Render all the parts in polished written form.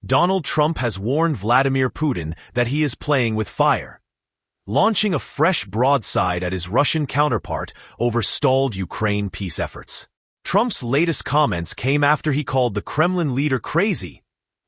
Donald Trump has warned Vladimir Putin that he is playing with fire, launching a fresh broadside at his Russian counterpart over stalled Ukraine peace efforts. Trump's latest comments came after he called the Kremlin leader crazy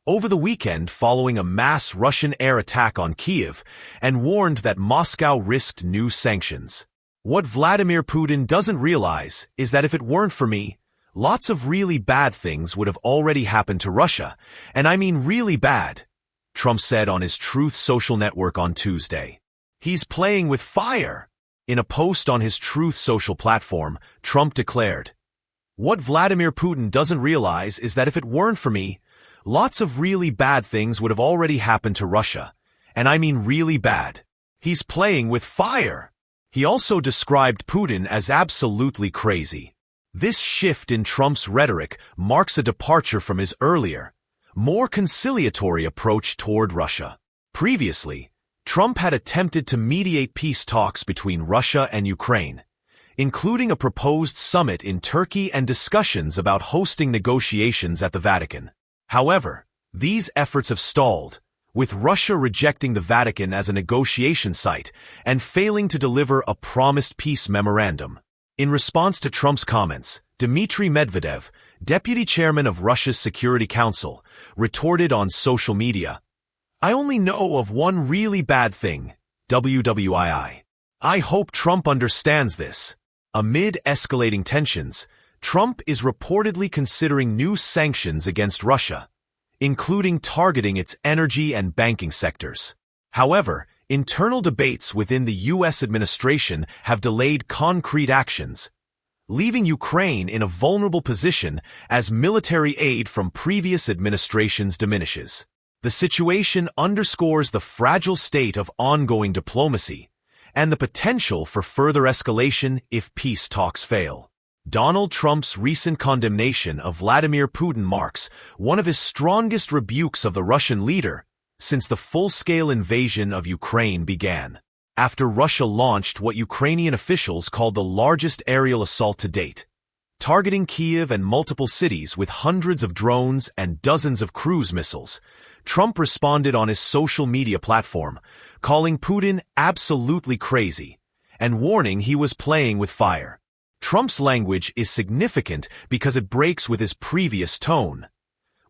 over the weekend following a mass Russian air attack on Kyiv and warned that Moscow risked new sanctions. What Vladimir Putin doesn't realize is that if it weren't for me, lots of really bad things would have already happened to Russia, and I mean really bad, Trump said on his Truth social network on Tuesday. He's playing with fire. In a post on his Truth social platform, Trump declared, "What Vladimir Putin doesn't realize is that if it weren't for me, lots of really bad things would have already happened to Russia, and I mean really bad. He's playing with fire." He also described Putin as absolutely crazy. This shift in Trump's rhetoric marks a departure from his earlier, more conciliatory approach toward Russia. Previously, Trump had attempted to mediate peace talks between Russia and Ukraine, including a proposed summit in Turkey and discussions about hosting negotiations at the Vatican. However, these efforts have stalled, with Russia rejecting the Vatican as a negotiation site and failing to deliver a promised peace memorandum. In response to Trump's comments, Dmitry Medvedev, deputy chairman of Russia's Security Council, retorted on social media, "I only know of one really bad thing, WWII. I hope Trump understands this." Amid escalating tensions, Trump is reportedly considering new sanctions against Russia, including targeting its energy and banking sectors. However, internal debates within the U.S. administration have delayed concrete actions, leaving Ukraine in a vulnerable position as military aid from previous administrations diminishes. The situation underscores the fragile state of ongoing diplomacy and the potential for further escalation if peace talks fail. Donald Trump's recent condemnation of Vladimir Putin marks one of his strongest rebukes of the Russian leader since the full-scale invasion of Ukraine began, after Russia launched what Ukrainian officials called the largest aerial assault to date, targeting Kyiv and multiple cities with hundreds of drones and dozens of cruise missiles. Trump responded on his social media platform, calling Putin absolutely crazy and warning he was playing with fire. Trump's language is significant because it breaks with his previous tone,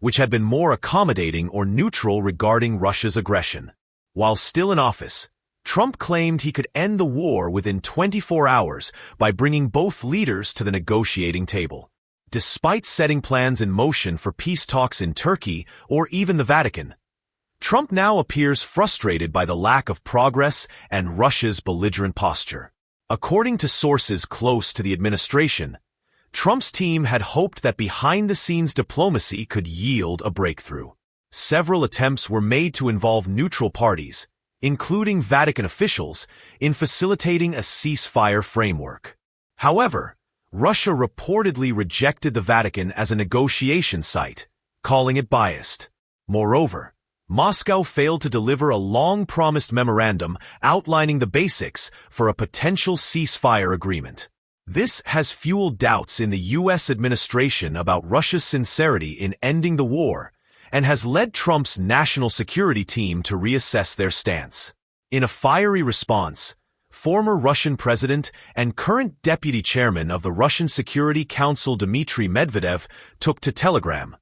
which had been more accommodating or neutral regarding Russia's aggression. While still in office, Trump claimed he could end the war within 24 hours by bringing both leaders to the negotiating table. Despite setting plans in motion for peace talks in Turkey or even the Vatican, Trump now appears frustrated by the lack of progress and Russia's belligerent posture. According to sources close to the administration, Trump's team had hoped that behind-the-scenes diplomacy could yield a breakthrough. Several attempts were made to involve neutral parties, including Vatican officials, in facilitating a ceasefire framework. However, Russia reportedly rejected the Vatican as a negotiation site, calling it biased. Moreover, Moscow failed to deliver a long-promised memorandum outlining the basics for a potential ceasefire agreement. This has fueled doubts in the U.S. administration about Russia's sincerity in ending the war and has led Trump's national security team to reassess their stance. In a fiery response, former Russian president and current deputy chairman of the Russian Security Council Dmitry Medvedev took to Telegram,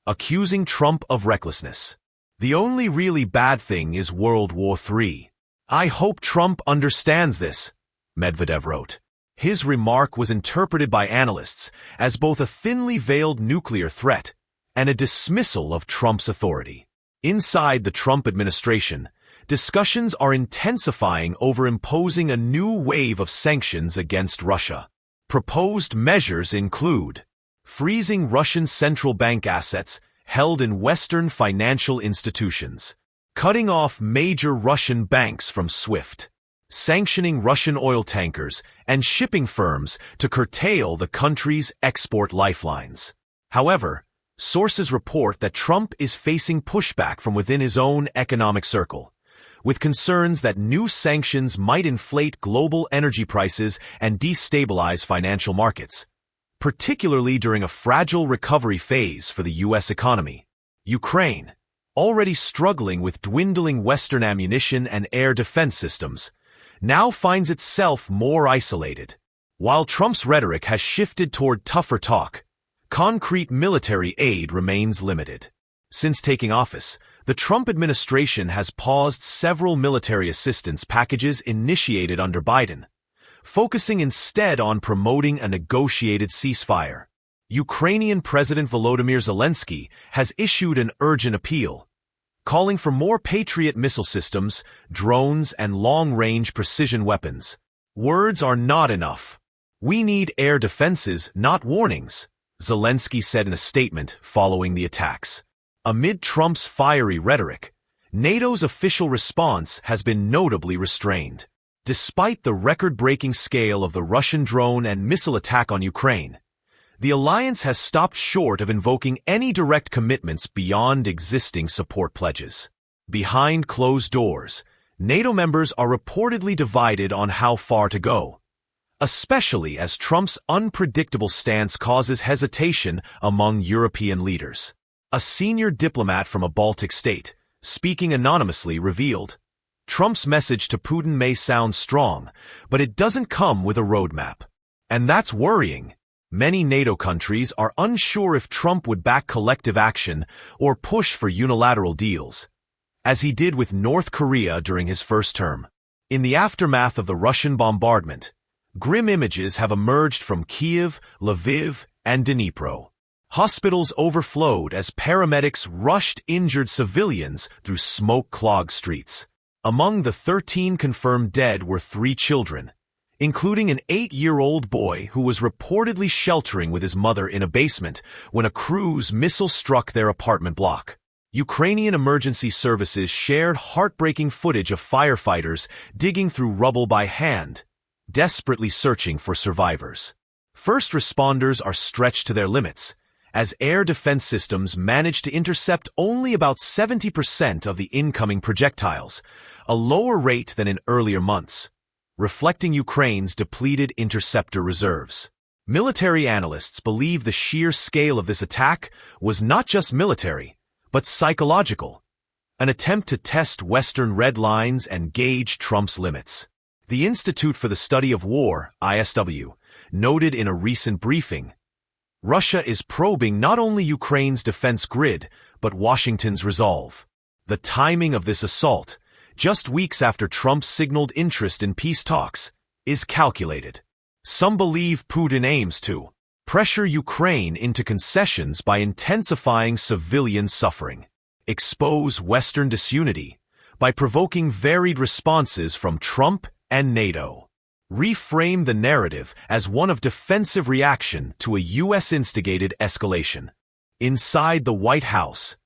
accusing Trump of recklessness. "The only really bad thing is World War III. I hope Trump understands this," Medvedev wrote. His remark was interpreted by analysts as both a thinly veiled nuclear threat and a dismissal of Trump's authority. Inside the Trump administration, discussions are intensifying over imposing a new wave of sanctions against Russia. Proposed measures include freezing Russian central bank assets held in Western financial institutions, cutting off major Russian banks from SWIFT, sanctioning Russian oil tankers and shipping firms to curtail the country's export lifelines. However, sources report that Trump is facing pushback from within his own economic circle, with concerns that new sanctions might inflate global energy prices and destabilize financial markets, particularly during a fragile recovery phase for the U.S. economy. Ukraine, already struggling with dwindling Western ammunition and air defense systems, now finds itself more isolated. While Trump's rhetoric has shifted toward tougher talk, concrete military aid remains limited. Since taking office, the Trump administration has paused several military assistance packages initiated under Biden, focusing instead on promoting a negotiated ceasefire. Ukrainian President Volodymyr Zelensky has issued an urgent appeal, calling for more Patriot missile systems, drones, and long-range precision weapons. Words are not enough. We need air defenses, not warnings, Zelensky said in a statement following the attacks. Amid Trump's fiery rhetoric, NATO's official response has been notably restrained. Despite the record-breaking scale of the Russian drone and missile attack on Ukraine, the alliance has stopped short of invoking any direct commitments beyond existing support pledges. Behind closed doors, NATO members are reportedly divided on how far to go, especially as Trump's unpredictable stance causes hesitation among European leaders. A senior diplomat from a Baltic state, speaking anonymously, revealed, Trump's message to Putin may sound strong, but it doesn't come with a roadmap. And that's worrying. Many NATO countries are unsure if Trump would back collective action or push for unilateral deals, as he did with North Korea during his first term. In the aftermath of the Russian bombardment, grim images have emerged from Kyiv, Lviv, and Dnipro. Hospitals overflowed as paramedics rushed injured civilians through smoke-clogged streets. Among the 13 confirmed dead were 3 children, including an 8-year-old boy who was reportedly sheltering with his mother in a basement when a cruise missile struck their apartment block. Ukrainian emergency services shared heartbreaking footage of firefighters digging through rubble by hand, desperately searching for survivors. First responders are stretched to their limits, as air defense systems manage to intercept only about 70% of the incoming projectiles, a lower rate than in earlier months, reflecting Ukraine's depleted interceptor reserves. Military analysts believe the sheer scale of this attack was not just military, but psychological, an attempt to test Western red lines and gauge Trump's limits. The Institute for the Study of War, ISW, noted in a recent briefing, Russia is probing not only Ukraine's defense grid, but Washington's resolve. The timing of this assault, just weeks after Trump signaled interest in peace talks, is calculated. Some believe Putin aims to pressure Ukraine into concessions by intensifying civilian suffering, expose Western disunity by provoking varied responses from Trump and NATO, reframe the narrative as one of defensive reaction to a U.S.-instigated escalation. Inside the White House,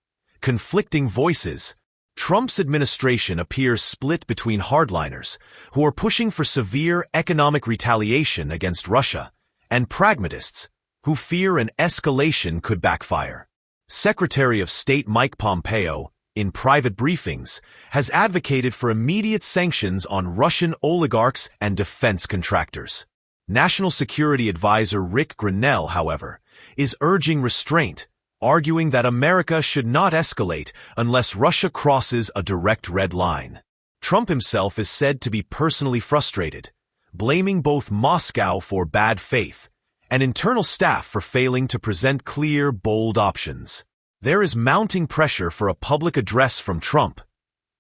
conflicting voices, Trump's administration appears split between hardliners, who are pushing for severe economic retaliation against Russia, and pragmatists, who fear an escalation could backfire. Secretary of State Mike Pompeo, in private briefings, has advocated for immediate sanctions on Russian oligarchs and defense contractors. National Security Advisor Rick Grenell, however, is urging restraint, arguing that America should not escalate unless Russia crosses a direct red line. Trump himself is said to be personally frustrated, blaming both Moscow for bad faith and internal staff for failing to present clear, bold options. There is mounting pressure for a public address from Trump.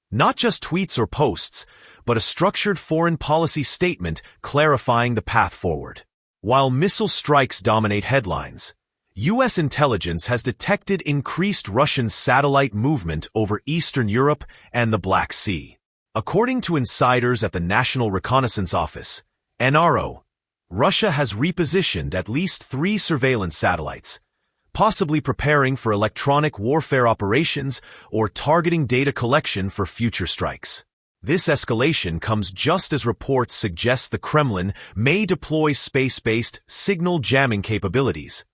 Not just tweets or posts, but a structured foreign policy statement clarifying the path forward. While missile strikes dominate headlines, U.S. intelligence has detected increased Russian satellite movement over Eastern Europe and the Black Sea. According to insiders at the National Reconnaissance Office, NRO, Russia has repositioned at least 3 surveillance satellites, possibly preparing for electronic warfare operations or targeting data collection for future strikes. This escalation comes just as reports suggest the Kremlin may deploy space-based signal jamming capabilities,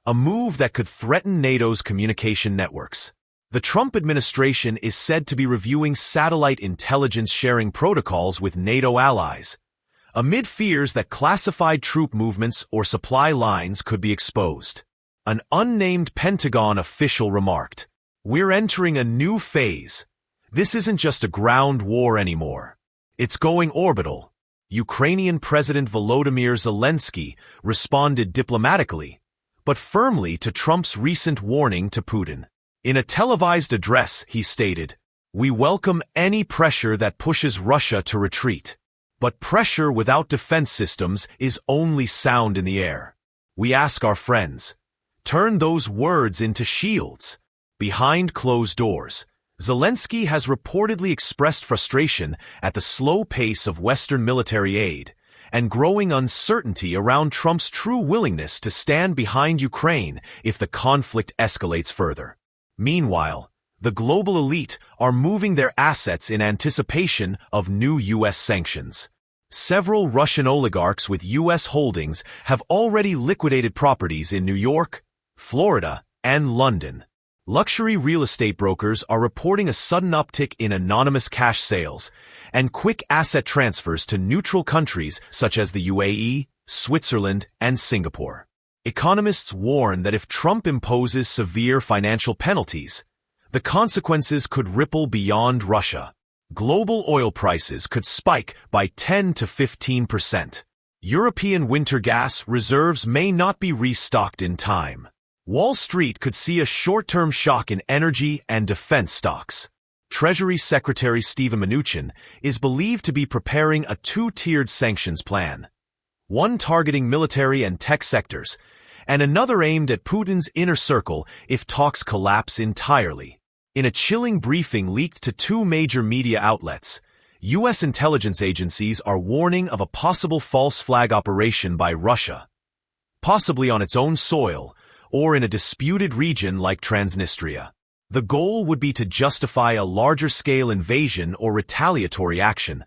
a move that could threaten NATO's communication networks. The Trump administration is said to be reviewing satellite intelligence sharing protocols with NATO allies, amid fears that classified troop movements or supply lines could be exposed. An unnamed Pentagon official remarked, We're entering a new phase. This isn't just a ground war anymore. It's going orbital. Ukrainian President Volodymyr Zelensky responded diplomatically, but firmly to Trump's recent warning to Putin. In a televised address, he stated, "We welcome any pressure that pushes Russia to retreat. But pressure without defense systems is only sound in the air. We ask our friends, turn those words into shields." Behind closed doors, Zelensky has reportedly expressed frustration at the slow pace of Western military aid and growing uncertainty around Trump's true willingness to stand behind Ukraine if the conflict escalates further. Meanwhile, the global elite are moving their assets in anticipation of new U.S. sanctions. Several Russian oligarchs with U.S. holdings have already liquidated properties in New York, Florida, and London. Luxury real estate brokers are reporting a sudden uptick in anonymous cash sales and quick asset transfers to neutral countries such as the UAE, Switzerland, and Singapore. Economists warn that if Trump imposes severe financial penalties, the consequences could ripple beyond Russia. Global oil prices could spike by 10 to 15%. European winter gas reserves may not be restocked in time. Wall Street could see a short-term shock in energy and defense stocks. Treasury Secretary Steven Mnuchin is believed to be preparing a two-tiered sanctions plan, one targeting military and tech sectors, and another aimed at Putin's inner circle if talks collapse entirely. In a chilling briefing leaked to two major media outlets, U.S. intelligence agencies are warning of a possible false flag operation by Russia, possibly on its own soil, or in a disputed region like Transnistria. The goal would be to justify a larger-scale invasion or retaliatory action,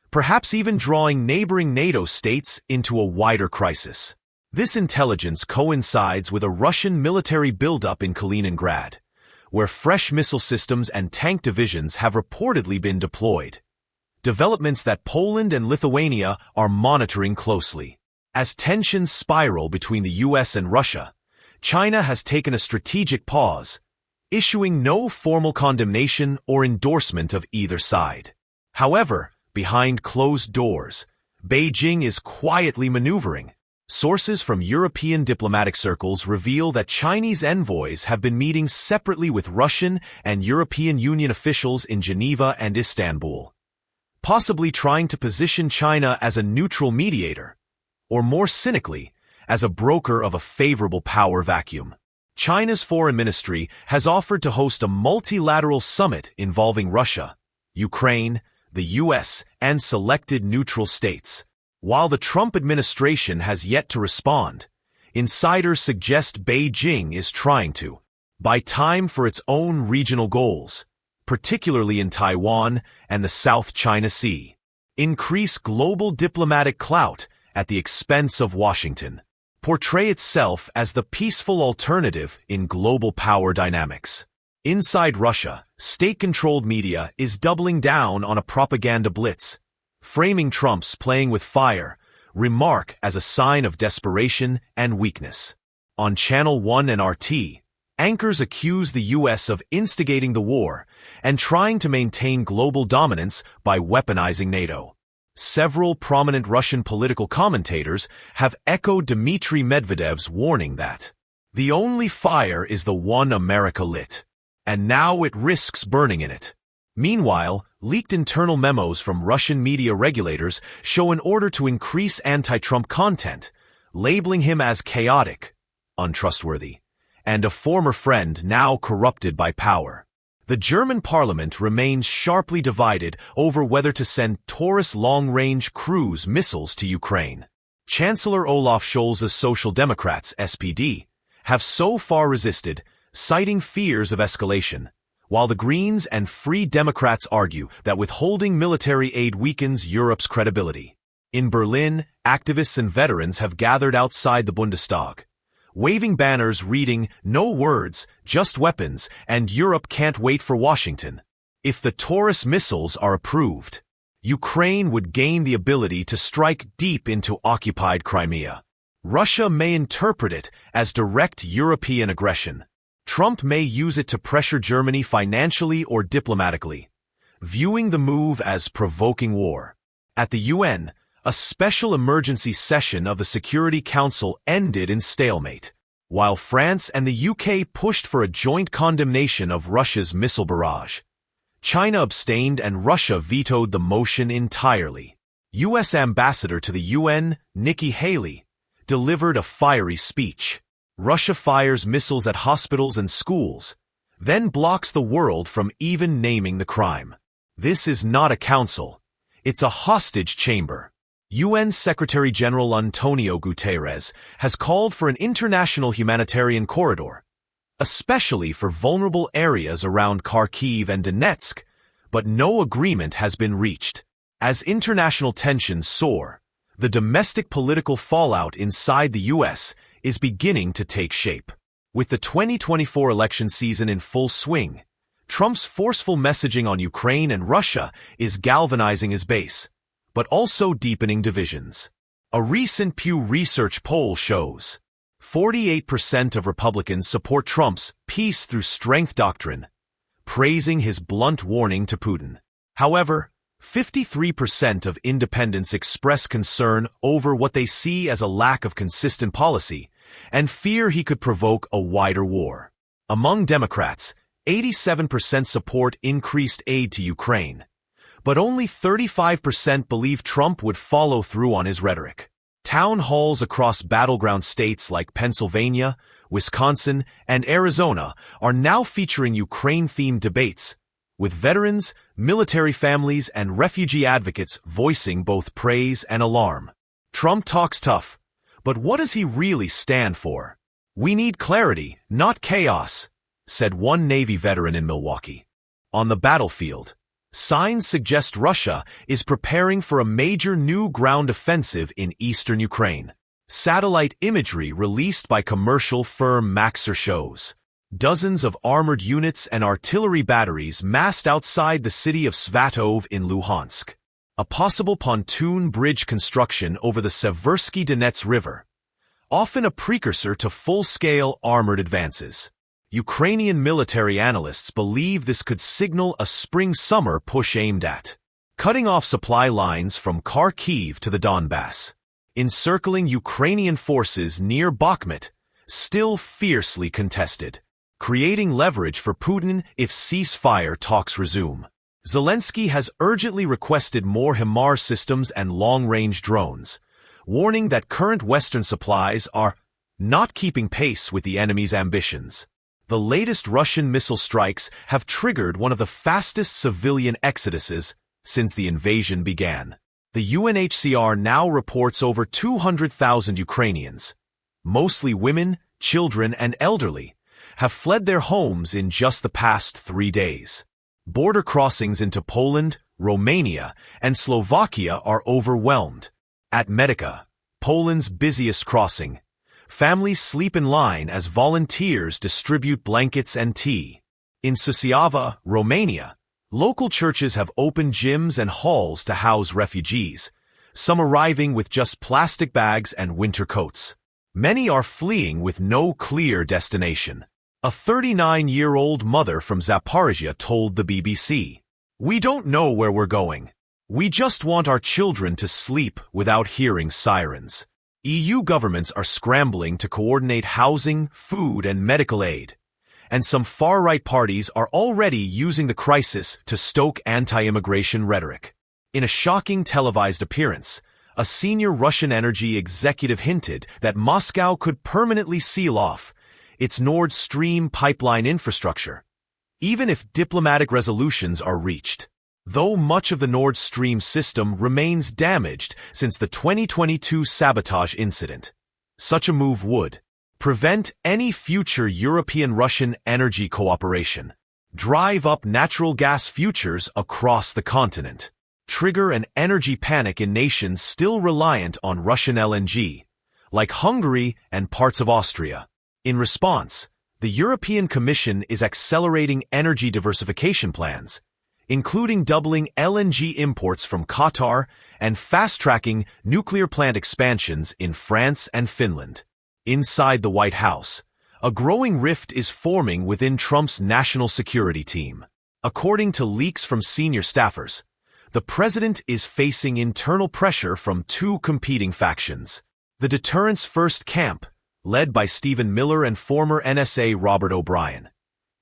perhaps even drawing neighboring NATO states into a wider crisis. This intelligence coincides with a Russian military buildup in Kaliningrad, where fresh missile systems and tank divisions have reportedly been deployed. Developments that Poland and Lithuania are monitoring closely. As tensions spiral between the U.S. and Russia, China has taken a strategic pause, issuing no formal condemnation or endorsement of either side. However, behind closed doors, Beijing is quietly maneuvering. Sources from European diplomatic circles reveal that Chinese envoys have been meeting separately with Russian and European Union officials in Geneva and Istanbul, possibly trying to position China as a neutral mediator, or more cynically, as a broker of a favorable power vacuum. China's foreign ministry has offered to host a multilateral summit involving Russia, Ukraine, the U.S., and selected neutral states. While the Trump administration has yet to respond, insiders suggest Beijing is trying to buy time for its own regional goals, particularly in Taiwan and the South China Sea, increase global diplomatic clout at the expense of Washington, portray itself as the peaceful alternative in global power dynamics. Inside Russia, state-controlled media is doubling down on a propaganda blitz, framing Trump's playing with fire remark as a sign of desperation and weakness. On Channel 1 and RT, anchors accuse the U.S. of instigating the war and trying to maintain global dominance by weaponizing NATO. Several prominent Russian political commentators have echoed Dmitry Medvedev's warning that the only fire is the one America lit, and now it risks burning in it. Meanwhile, leaked internal memos from Russian media regulators show an order to increase anti-Trump content, labeling him as chaotic, untrustworthy, and a former friend now corrupted by power. The German parliament remains sharply divided over whether to send Taurus long-range cruise missiles to Ukraine. Chancellor Olaf Scholz's Social Democrats, SPD, have so far resisted, citing fears of escalation, while the Greens and Free Democrats argue that withholding military aid weakens Europe's credibility. In Berlin, activists and veterans have gathered outside the Bundestag, waving banners reading, "No words, just weapons, and Europe can't wait for Washington." If the Taurus missiles are approved, Ukraine would gain the ability to strike deep into occupied Crimea. Russia may interpret it as direct European aggression. Trump may use it to pressure Germany financially or diplomatically, viewing the move as provoking war. At the UN, a special emergency session of the Security Council ended in stalemate, while France and the UK pushed for a joint condemnation of Russia's missile barrage. China abstained and Russia vetoed the motion entirely. U.S. Ambassador to the UN, Nikki Haley, delivered a fiery speech. Russia fires missiles at hospitals and schools, then blocks the world from even naming the crime. This is not a council. It's a hostage chamber. UN Secretary-General Antonio Guterres has called for an international humanitarian corridor, especially for vulnerable areas around Kharkiv and Donetsk, but no agreement has been reached. As international tensions soar, the domestic political fallout inside the U.S. is beginning to take shape. With the 2024 election season in full swing, Trump's forceful messaging on Ukraine and Russia is galvanizing his base, but also deepening divisions. A recent Pew Research poll shows 48% of Republicans support Trump's peace through strength doctrine, praising his blunt warning to Putin. However, 53% of independents express concern over what they see as a lack of consistent policy and fear he could provoke a wider war. Among Democrats, 87% support increased aid to Ukraine, but only 35% believe Trump would follow through on his rhetoric. Town halls across battleground states like Pennsylvania, Wisconsin, and Arizona are now featuring Ukraine-themed debates, with veterans, military families, and refugee advocates voicing both praise and alarm. Trump talks tough, but what does he really stand for? "We need clarity, not chaos," said one Navy veteran in Milwaukee. On the battlefield, signs suggest Russia is preparing for a major new ground offensive in eastern Ukraine. Satellite imagery released by commercial firm Maxar shows dozens of armored units and artillery batteries massed outside the city of Svatov in Luhansk. A possible pontoon bridge construction over the Seversky Donets River, often a precursor to full-scale armored advances. Ukrainian military analysts believe this could signal a spring-summer push aimed at cutting off supply lines from Kharkiv to the Donbass, encircling Ukrainian forces near Bakhmut, still fiercely contested, creating leverage for Putin if ceasefire talks resume. Zelensky has urgently requested more HIMARS systems and long-range drones, warning that current Western supplies are not keeping pace with the enemy's ambitions. The latest Russian missile strikes have triggered one of the fastest civilian exoduses since the invasion began. The UNHCR now reports over 200,000 Ukrainians, mostly women, children, and elderly, have fled their homes in just the past 3 days. Border crossings into Poland, Romania, and Slovakia are overwhelmed. At Medica, Poland's busiest crossing, families sleep in line as volunteers distribute blankets and tea. In Suceava, Romania, local churches have opened gyms and halls to house refugees, some arriving with just plastic bags and winter coats. Many are fleeing with no clear destination. A 39-year-old mother from Zaporizhia told the BBC, "We don't know where we're going. We just want our children to sleep without hearing sirens." EU governments are scrambling to coordinate housing, food, and medical aid, and some far-right parties are already using the crisis to stoke anti-immigration rhetoric. In a shocking televised appearance, a senior Russian energy executive hinted that Moscow could permanently seal off its Nord Stream pipeline infrastructure, even if diplomatic resolutions are reached. Though much of the Nord Stream system remains damaged since the 2022 sabotage incident, such a move would prevent any future European-Russian energy cooperation, drive up natural gas futures across the continent, trigger an energy panic in nations still reliant on Russian LNG, like Hungary and parts of Austria. In response, the European Commission is accelerating energy diversification plans, including doubling LNG imports from Qatar and fast-tracking nuclear plant expansions in France and Finland. Inside the White House, A growing rift is forming within Trump's national security team. According to leaks from senior staffers, the president is facing internal pressure from two competing factions. The deterrence first camp, led by Stephen Miller and former NSA Robert O'Brien,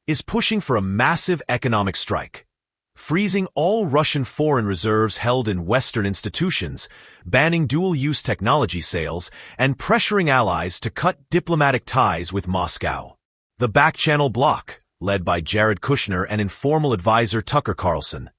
is pushing for a massive economic strike, freezing all Russian foreign reserves held in Western institutions, banning dual-use technology sales, and pressuring allies to cut diplomatic ties with Moscow. The back-channel bloc, led by Jared Kushner and informal advisor Tucker Carlson,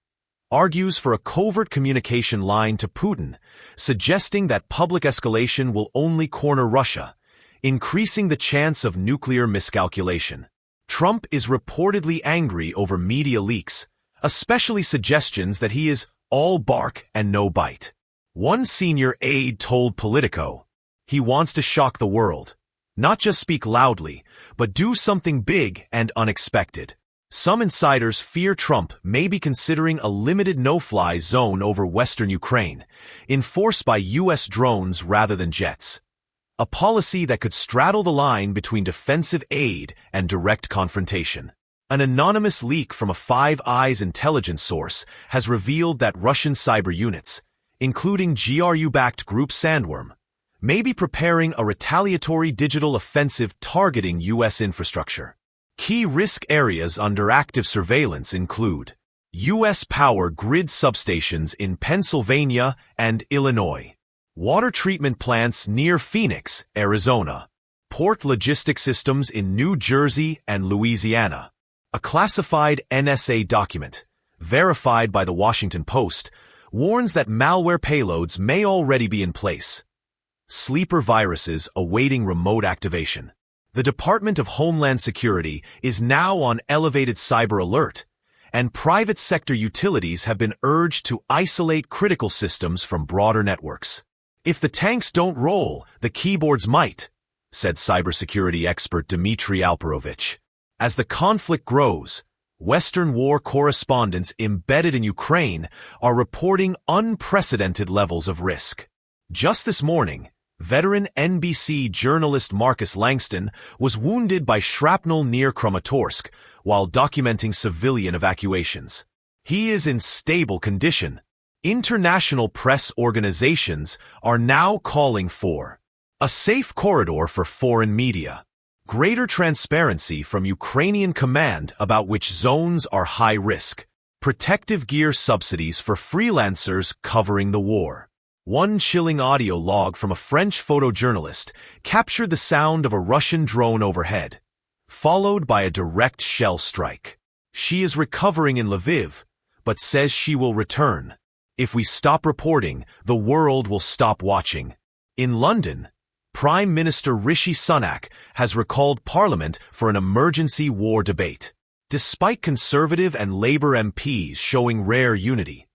argues for a covert communication line to Putin, suggesting that public escalation will only corner Russia, increasing the chance of nuclear miscalculation. Trump is reportedly angry over media leaks, especially suggestions that he is all bark and no bite. One senior aide told Politico, he wants to shock the world, not just speak loudly, but do something big and unexpected. Some insiders fear Trump may be considering a limited no-fly zone over western Ukraine, enforced by U.S. drones rather than jets. A policy that could straddle the line between defensive aid and direct confrontation. An anonymous leak from a Five Eyes intelligence source has revealed that Russian cyber units, including GRU-backed group Sandworm, may be preparing a retaliatory digital offensive targeting U.S. infrastructure. Key risk areas under active surveillance include U.S. power grid substations in Pennsylvania and Illinois, water treatment plants near Phoenix, Arizona, port logistics systems in New Jersey and Louisiana. A classified NSA document, verified by the Washington Post, warns that malware payloads may already be in place. Sleeper viruses awaiting remote activation. The Department of Homeland Security is now on elevated cyber alert, and private sector utilities have been urged to isolate critical systems from broader networks. If the tanks don't roll, the keyboards might, said cybersecurity expert Dmitry Alperovich. As the conflict grows, Western war correspondents embedded in Ukraine are reporting unprecedented levels of risk. Just this morning, veteran NBC journalist Marcus Langston was wounded by shrapnel near Kramatorsk while documenting civilian evacuations. He is in stable condition. International press organizations are now calling for a safe corridor for foreign media, greater transparency from Ukrainian command about which zones are high risk, protective gear subsidies for freelancers covering the war. One chilling audio log from a French photojournalist captured the sound of a Russian drone overhead, followed by a direct shell strike. She is recovering in Lviv, but says she will return. If we stop reporting, the world will stop watching. In London, Prime Minister Rishi Sunak has recalled Parliament for an emergency war debate. Despite Conservative and Labour MPs showing rare unity,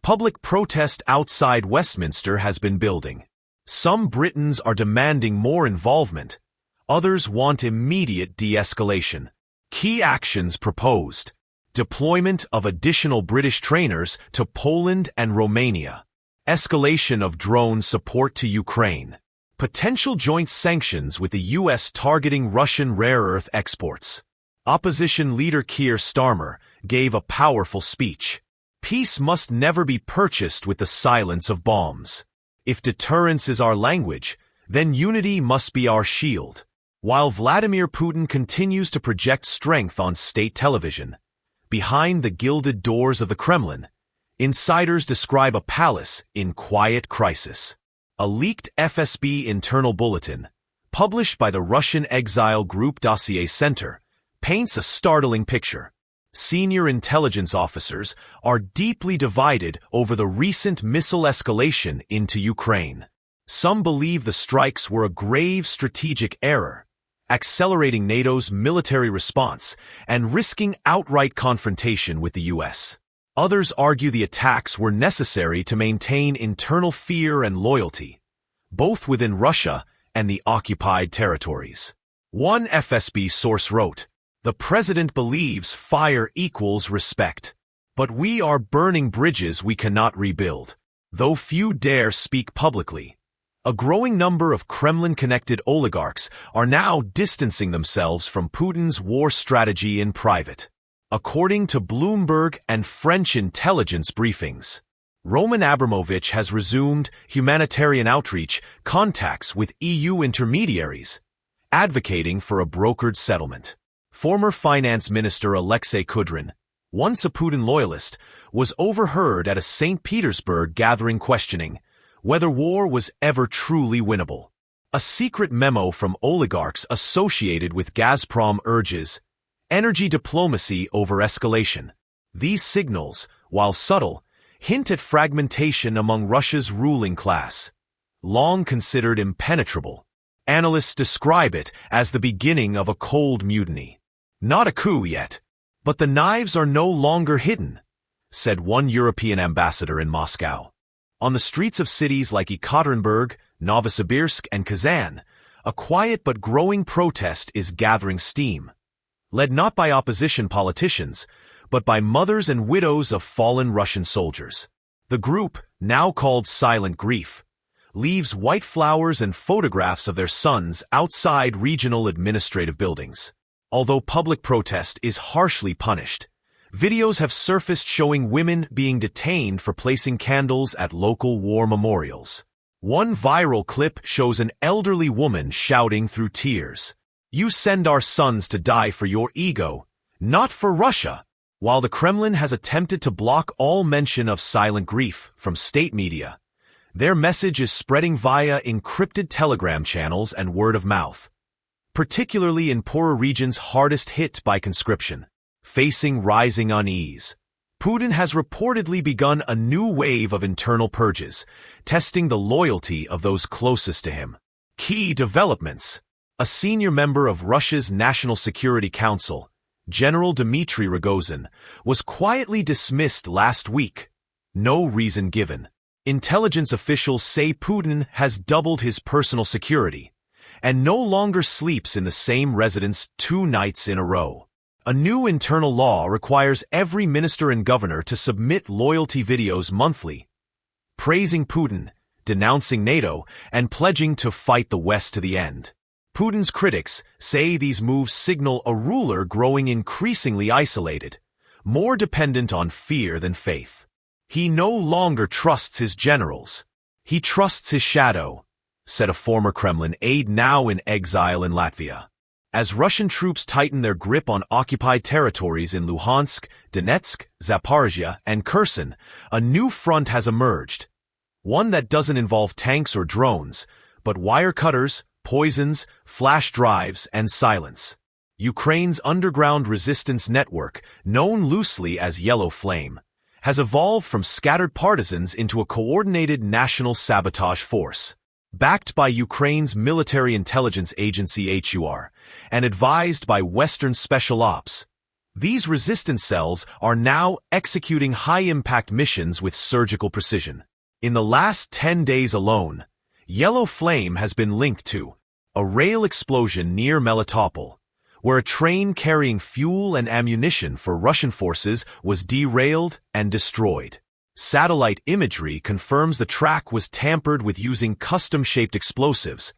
public protest outside Westminster has been building. Some Britons are demanding more involvement. Others want immediate de-escalation. Key actions proposed: deployment of additional British trainers to Poland and Romania, escalation of drone support to Ukraine, potential joint sanctions with the U.S. targeting Russian rare earth exports. Opposition leader Keir Starmer gave a powerful speech. Peace must never be purchased with the silence of bombs. If deterrence is our language, then unity must be our shield. While Vladimir Putin continues to project strength on state television, behind the gilded doors of the Kremlin, insiders describe a palace in quiet crisis. A leaked FSB internal bulletin, published by the Russian exile group Dossier Center, paints a startling picture. Senior intelligence officers are deeply divided over the recent missile escalation into Ukraine. Some believe the strikes were a grave strategic error, accelerating NATO's military response and risking outright confrontation with the U.S. Others argue the attacks were necessary to maintain internal fear and loyalty, both within Russia and the occupied territories. One FSB source wrote, "The president believes fire equals respect. But we are burning bridges we cannot rebuild." Though few dare speak publicly, A growing number of Kremlin-connected oligarchs are now distancing themselves from Putin's war strategy in private. According to Bloomberg and French intelligence briefings, Roman Abramovich has resumed humanitarian outreach contacts with EU intermediaries, advocating for a brokered settlement. Former Finance Minister Alexei Kudrin, once a Putin loyalist, was overheard at a St. Petersburg gathering questioning whether war was ever truly winnable. A secret memo from oligarchs associated with Gazprom urges energy diplomacy over escalation. These signals, while subtle, hint at fragmentation among Russia's ruling class. Long considered impenetrable, analysts describe it as the beginning of a cold mutiny. Not a coup yet, but the knives are no longer hidden, said one European ambassador in Moscow. On the streets of cities like Ekaterinburg, Novosibirsk, and Kazan, a quiet but growing protest is gathering steam, led not by opposition politicians, but by mothers and widows of fallen Russian soldiers. The group, now called Silent Grief, leaves white flowers and photographs of their sons outside regional administrative buildings. Although public protest is harshly punished, videos have surfaced showing women being detained for placing candles at local war memorials. One viral clip shows an elderly woman shouting through tears, "You send our sons to die for your ego, not for Russia." While the Kremlin has attempted to block all mention of Silent Grief from state media, their message is spreading via encrypted telegram channels and word of mouth, particularly in poorer regions hardest hit by conscription. Facing rising unease, Putin has reportedly begun a new wave of internal purges, testing the loyalty of those closest to him. Key developments. A senior member of Russia's National Security Council, General Dmitry Rogozin, was quietly dismissed last week. No reason given. Intelligence officials say Putin has doubled his personal security and no longer sleeps in the same residence 2 nights in a row. A new internal law requires every minister and governor to submit loyalty videos monthly, praising Putin, denouncing NATO, and pledging to fight the West to the end. Putin's critics say these moves signal a ruler growing increasingly isolated, more dependent on fear than faith. He no longer trusts his generals. He trusts his shadow, said a former Kremlin aide now in exile in Latvia. As Russian troops tighten their grip on occupied territories in Luhansk, Donetsk, Zaporizhia, and Kherson, a new front has emerged. One that doesn't involve tanks or drones, but wire cutters, poisons, flash drives, and silence. Ukraine's underground resistance network, known loosely as Yellow Flame, has evolved from scattered partisans into a coordinated national sabotage force. Backed by Ukraine's military intelligence agency HUR, and advised by Western Special Ops, these resistance cells are now executing high-impact missions with surgical precision. In the last 10 days alone, Yellow Flame has been linked to a rail explosion near Melitopol, where a train carrying fuel and ammunition for Russian forces was derailed and destroyed. Satellite imagery confirms the track was tampered with using custom-shaped explosives,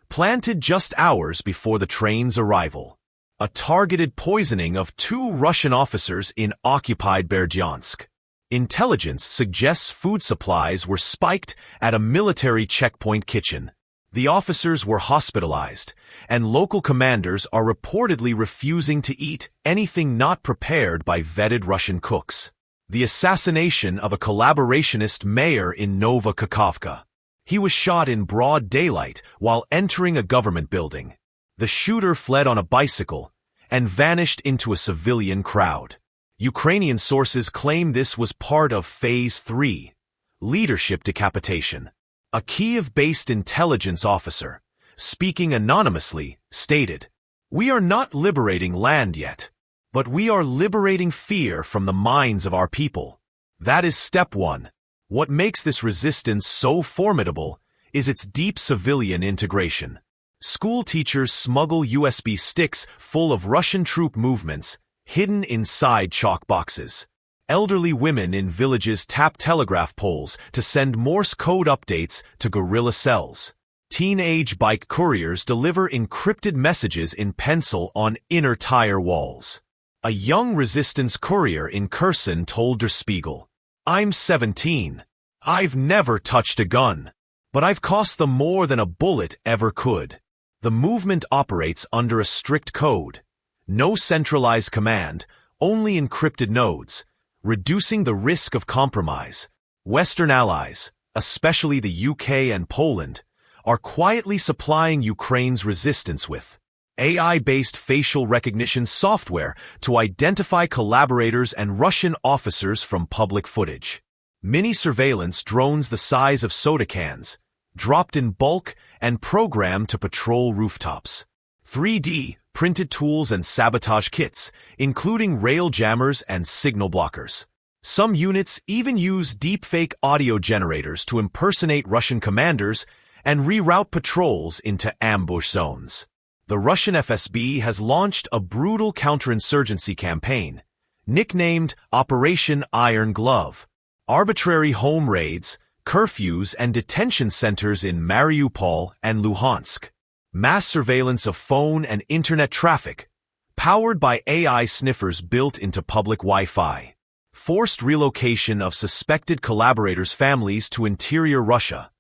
planted just hours before the train's arrival. A targeted poisoning of 2 Russian officers in occupied Berdyansk. Intelligence suggests food supplies were spiked at a military checkpoint kitchen. The officers were hospitalized, and local commanders are reportedly refusing to eat anything not prepared by vetted Russian cooks. The assassination of a collaborationist mayor in Nova Kakhovka. He was shot in broad daylight while entering a government building. The shooter fled on a bicycle and vanished into a civilian crowd. Ukrainian sources claim this was part of Phase 3, leadership decapitation. A Kyiv-based intelligence officer, speaking anonymously, stated, "We are not liberating land yet, but we are liberating fear from the minds of our people. That is step 1. What makes this resistance so formidable is its deep civilian integration. School teachers smuggle USB sticks full of Russian troop movements hidden inside chalk boxes. Elderly women in villages tap telegraph poles to send Morse code updates to guerrilla cells. Teenage bike couriers deliver encrypted messages in pencil on inner tire walls. A young resistance courier in Kherson told Der Spiegel, "I'm 17. I've never touched a gun, but I've cost them more than a bullet ever could." The movement operates under a strict code. No centralized command, only encrypted nodes, reducing the risk of compromise. Western allies, especially the UK and Poland, are quietly supplying Ukraine's resistance with AI-based facial recognition software to identify collaborators and Russian officers from public footage. Mini-surveillance drones the size of soda cans, dropped in bulk and programmed to patrol rooftops. 3D printed tools and sabotage kits, including rail jammers and signal blockers. Some units even use deepfake audio generators to impersonate Russian commanders and reroute patrols into ambush zones. The Russian FSB has launched a brutal counterinsurgency campaign, nicknamed Operation Iron Glove. Arbitrary home raids, curfews, and detention centers in Mariupol and Luhansk. Mass surveillance of phone and internet traffic, powered by AI sniffers built into public Wi-Fi. Forced relocation of suspected collaborators' families to interior Russia,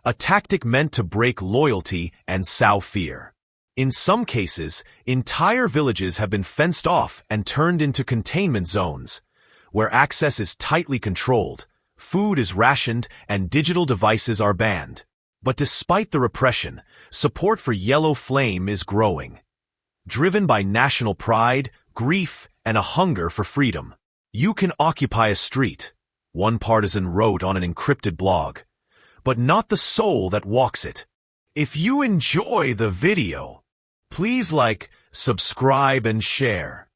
a tactic meant to break loyalty and sow fear. In some cases, entire villages have been fenced off and turned into containment zones, where access is tightly controlled, food is rationed, and digital devices are banned. But despite the repression, support for Yellow Flame is growing. Driven by national pride, grief, and a hunger for freedom. "You can occupy a street," one partisan wrote on an encrypted blog, "but not the soul that walks it." If you enjoy the video, please like, subscribe, and share.